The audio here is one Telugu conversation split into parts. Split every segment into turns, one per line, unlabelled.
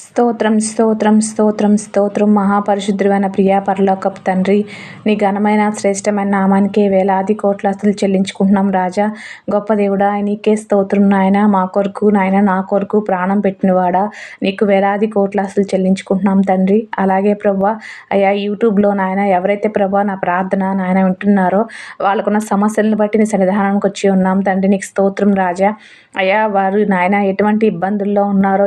స్తోత్రం స్తోత్రం స్తోత్రం స్తోత్రం మహాపరిశుద్ధుడైన ప్రియా పరలోకపు తండ్రి, నీ ఘనమైన శ్రేష్టమైన నామానికి వేలాది కోట్ల ఆస్తులు చెల్లించుకుంటున్నాం రాజా. గొప్ప దేవుడా, నీకే స్తోత్రం నాయన. మా కొరకు నాయన, నా కొరకు ప్రాణం పెట్టినవాడా, నీకు వేలాది కోట్ల ఆస్తులు చెల్లించుకుంటున్నాం తండ్రి. అలాగే ప్రభా అయ్యా, యూట్యూబ్లో నాయన ఎవరైతే ప్రభా నా ప్రార్థన నాయన వింటున్నారో వాళ్ళకున్న సమస్యలను బట్టి నీ సన్నిధానానికి వచ్చి ఉన్నాం తండ్రి. నీకు స్తోత్రం రాజా. అయ్యా, వారు నాయన ఎటువంటి ఇబ్బందుల్లో ఉన్నారో,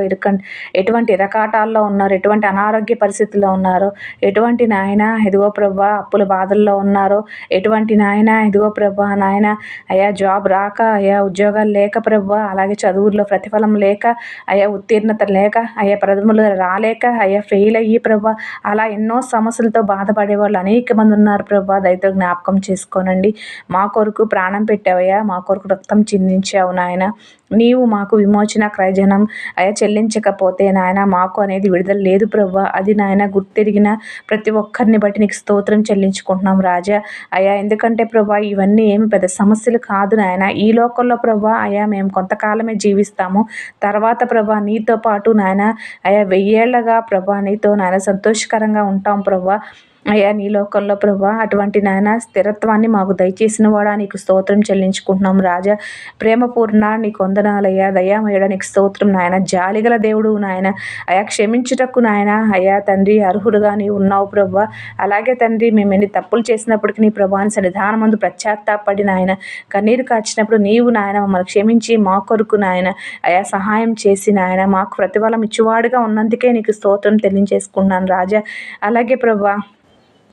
ఎటువంటి ఇరకాటాల్లో ఉన్నారు, ఎటువంటి అనారోగ్య పరిస్థితుల్లో ఉన్నారు, ఎటువంటి నాయన ఎదుగో ప్రభా అప్పుల బాధల్లో ఉన్నారు, ఎటువంటి నాయన ఎదుగో ప్రభా నాయన అయ్యా జాబ్ రాక, అయ్యా ఉద్యోగాలు లేక ప్రభా, అలాగే చదువుల్లో ప్రతిఫలం లేక, అయ్యా ఉత్తీర్ణత లేక, అయ్యా ప్రథములు రాలేక, అయ్యా ఫెయిల్ అయ్యి ప్రభా, అలా ఎన్నో సమస్యలతో బాధపడే వాళ్ళు అనేక మంది ఉన్నారు ప్రభా. దయతో జ్ఞాపకం చేసుకోనండి. మా కొరకు ప్రాణం పెట్టావయ్యా, మా కొరకు రక్తం చిందించావు నాయన. నీవు మాకు విమోచన క్రయజనం అయ్యా చెల్లించకపోతే నాయన మాకు అనేది విడుదల లేదు ప్రభా. అది నాయన గుర్తెరిగిన ప్రతి ఒక్కరిని బట్టి నీకు స్తోత్రం చెల్లించుకుంటున్నాం రాజా. అయ్యా, ఎందుకంటే ప్రభా ఇవన్నీ ఏమి పెద్ద సమస్యలు కాదు నాయన. ఈ లోకంలో ప్రభా అయ్యా మేము కొంతకాలమే జీవిస్తాము. తర్వాత ప్రభా నీతో పాటు నాయన అయ్యా 1000 ఏళ్ళగా ప్రభా నీతో నాయన సంతోషకరంగా ఉంటాం ప్రభా. అయ్యా, నీ లోకంలో ప్రభా అటువంటి నాయన స్థిరత్వాన్ని మాకు దయచేసిన వాడా నీకు స్తోత్రం చెల్లించుకుంటున్నాం రాజా. ప్రేమపూర్ణ నీకు వందనాలయ్యా. దయామయుడ నీకు స్తోత్రం నాయన. జాలిగల దేవుడు నాయన. అయ్యా, క్షమించుటకు నాయన అయ్యా తండ్రి అర్హుడుగా నీవు ఉన్నావు ప్రభా. అలాగే తండ్రి, మేము ఎన్ని తప్పులు చేసినప్పటికీ నీ ప్రభాని సన్నిధానం ముందు పశ్చాత్తాపడి నాయన కన్నీరు కాచినప్పుడు నీవు నాయన మమ్మల్ని క్షమించి మా కొరకు నాయన అయ్యా సహాయం చేసి నాయన మాకు ప్రతిఫలం ఇచ్చువాడుగా ఉన్నందుకే నీకు స్తోత్రం తెలియజేసుకున్నాను రాజా. అలాగే ప్రభా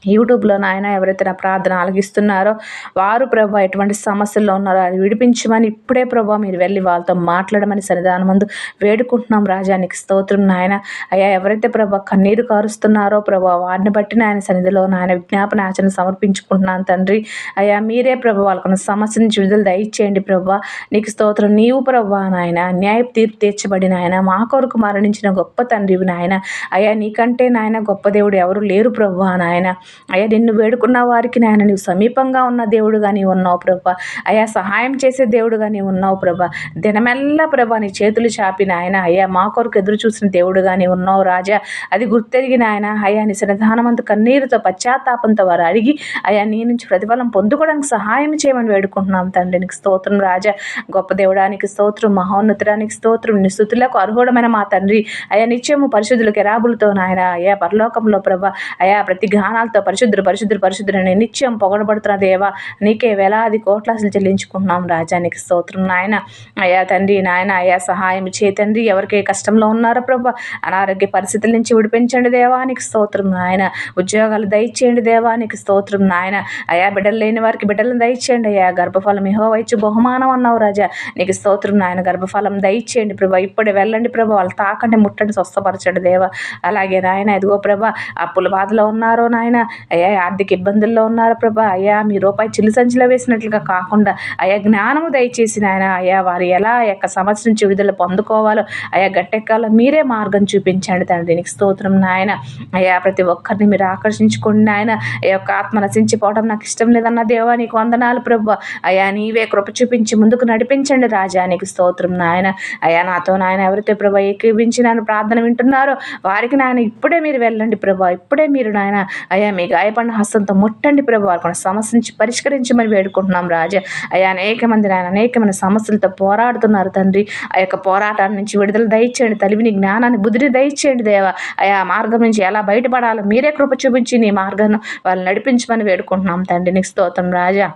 యూట్యూబ్లో నాయన ఎవరైతే నా ప్రార్థన ఆలగిస్తున్నారో వారు ప్రభా ఎటువంటి సమస్యల్లో ఉన్నారో అది విడిపించమని ఇప్పుడే ప్రభా మీరు వెళ్ళి వాళ్ళతో మాట్లాడమని సన్నిధానం ముందు వేడుకుంటున్నాం రాజా. నీకు స్తోత్రం నాయన. అయ్యా, ఎవరైతే ప్రభా కన్నీరు కారుస్తున్నారో ప్రభా వారిని బట్టి నాయన సన్నిధిలో నాయన విజ్ఞాపన ఆచరణ సమర్పించుకుంటున్నాను తండ్రి. అయ్యా, మీరే ప్రభా వాళ్ళకున్న సమస్య నుంచి విడుదల దయచేయండి ప్రభా. నీకు స్తోత్రం. నీవు ప్రభా నాయన న్యాయ తీర్పు తీర్చబడి నాయన మా కొరకు మరణించిన గొప్ప తండ్రివి నాయన. అయ్యా, నీకంటే నాయన గొప్ప దేవుడు ఎవరు లేరు ప్రభా నాయన. అయ్యా, నిన్ను వేడుకున్న వారికి నాయన నీవు సమీపంగా ఉన్న దేవుడుగా నీవు ఉన్నావు ప్రభా. అయ్యా, సహాయం చేసే దేవుడుగా నీవు ఉన్నావు ప్రభా. దినమెల్లా ప్రభా నీ చేతులు చాపి నాయన అయ్యా మా కొరకు ఎదురు చూసిన దేవుడుగా నీవు ఉన్నావు రాజా. అది గుర్తెరిగి నాయన అయ్యా నీ సన్నిధానమంత కన్నీరుతో పశ్చాత్తాపంతో వారు అడిగి అయ్యా నీ నుంచి ప్రతిఫలం పొందుకోవడానికి సహాయం చేయమని వేడుకుంటున్నాం తండ్రి. నీకు స్తోత్రం రాజా. గొప్ప దేవుడానికి స్తోత్రం, మహోన్నతుడానికి స్తోత్రం, నీ స్తుతులకు అర్హుడమైన మా తండ్రి. అయ్యా, నిత్యము పరిశుద్ధుల కెరాబులతో నాయన అయ్యా పరలోకంలో ప్రభా అయ్యా ప్రతి గానాలతో పరిశుద్ధుడు పరిశుద్ధుడు పరిశుద్ధుడని నిత్యం పొగడబడుతున్న దేవా నీకే వేలాది కోట్ల ఆశలు చెల్లించుకుంటున్నాం రాజా. నీకు స్తోత్రం నాయన. అయ్యా తండ్రి నాయన అయ్యా సహాయం చే తండ్రి. ఎవరికి కష్టంలో ఉన్నారో ప్రభా అనారోగ్య పరిస్థితుల నుంచి విడిపించండి దేవా. నీకు స్తోత్రం నాయన. ఉద్యోగాలు దయచేయండి దేవా. నీకు స్తోత్రం నాయన. అయ్యా, బిడ్డలు లేని వారికి బిడ్డలను దయచేయండి అయ్యా. గర్భఫలం యెహోవా ఇచ్చు బహుమానం అన్నావు రాజా. నీకు స్తోత్రం నాయన. గర్భఫలం దయచేయండి ప్రభా. ఇప్పుడే వెళ్ళండి ప్రభా, వాళ్ళు తాకండి ముట్టండి స్వస్థపరచండి దేవా. అలాగే నాయన ఎదుగో ప్రభా అప్పుల బాధలో ఉన్నారో నాయన అయ్యా, ఆర్థిక ఇబ్బందుల్లో ఉన్నారు ప్రభా. అయ్యా, మీ రూపాయి చిల్లు సంచిలో వేసినట్లుగా కాకుండా అయ్యా జ్ఞానము దయచేసి నాయన అయ్యా వారు ఎలా యొక్క సమస్య నుంచి విడుదల పొందుకోవాలో అయ్యా గట్టెక్కాలో మీరే మార్గం చూపించండి తండ్రి. నీకు స్తోత్రం నాయన. అయ్యా, ప్రతి ఒక్కరిని మీరు ఆకర్షించుకోండి నాయన. ఈ యొక్క ఆత్మ నశించిపోవడం నాకు ఇష్టం లేదన్న దేవా నీకు వందనాలు ప్రభా. అయ్యా, నీవే కృప చూపించి ముందుకు నడిపించండి రాజా. నీకు స్తోత్రం నాయన. అయ్యా, నాతో నాయన ఎవరైతే ప్రభా ఏకీవించి నాయన ప్రార్థన వింటున్నారో వారికి నాయన ఇప్పుడే మీరు వెళ్ళండి ప్రభా. ఇప్పుడే మీరు నాయన అయ్యా మీ గాయపడిన హస్తంతో ముట్టండి ప్రభు. వారికి సమస్య నుంచి పరిష్కరించమని వేడుకుంటున్నాం రాజా. అయ్యా, అనేక మంది నాయన అనేకమైన సమస్యలతో పోరాడుతున్నారు తండ్రి. ఆ యొక్క పోరాటాల నుంచి విడుదల దయచేయండి. తెలివిని జ్ఞానాన్ని బుద్ధిని దయచేయండి దేవా. అయ్యా, మార్గం నుంచి ఎలా బయటపడాలో మీరే కృప చూపించి నీ మార్గాన్ని వాళ్ళు నడిపించమని వేడుకుంటున్నాం తండ్రి. నీకు స్తోత్రం రాజా.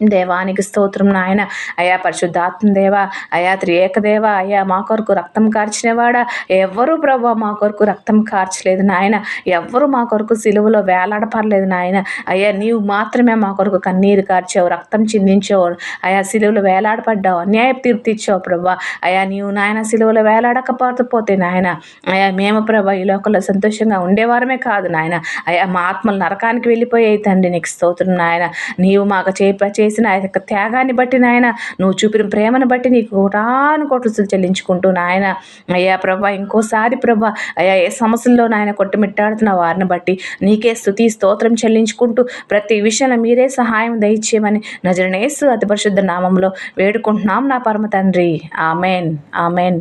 దేవానికి స్తోత్రం నాయన. అయా పరిశుద్ధాత్మ దేవా, అయా త్రియేక దేవా, అయ్యా మా కొరకు రక్తం కార్చినవాడా. ఎవ్వరూ ప్రభా మా కొరకు రక్తం కార్చలేదు నాయన. ఎవ్వరు మా కొరకు సిలువలో వేలాడపడలేదు నాయన. అయ్యా, నీవు మాత్రమే మా కొరకు కన్నీరు కార్చావు, రక్తం చిందించావు. అయా, సిలువలో వేలాడపడ్డావు, అన్యాయ తీర్పు ఇచ్చావు ప్రభా. అయా, నీవు నాయన సిలువలో వేలాడకపోతే నాయన అయా మేము ప్రభా ఈ లోకంలో సంతోషంగా ఉండేవారమే కాదు నాయన. అయా, మా ఆత్మలు నరకానికి వెళ్ళిపోయాయి తండ్రి. నీకు స్తోత్రం నాయన. నీవు మాకు చేసిన ఆ యొక్క త్యాగాన్ని బట్టి నాయన, నువ్వు చూపిన ప్రేమను బట్టి నీకు కోటాను కోట్లు చెల్లించుకుంటూ నాయన అయ్యా ప్రభా ఇంకోసారి ప్రభా అయ్యా ఏ సమస్యల్లో నాయన కొట్టుమిట్టాడుతున్న వారిని బట్టి నీకే స్తుతి స్తోత్రం చెల్లించుకుంటూ ప్రతి విషయంలో మీరే సహాయం దయచేయమని నజరేయుయేసు అతి పరిశుద్ధ నామంలో వేడుకుంటున్నాం నా పరమ తండ్రి. Amen amen.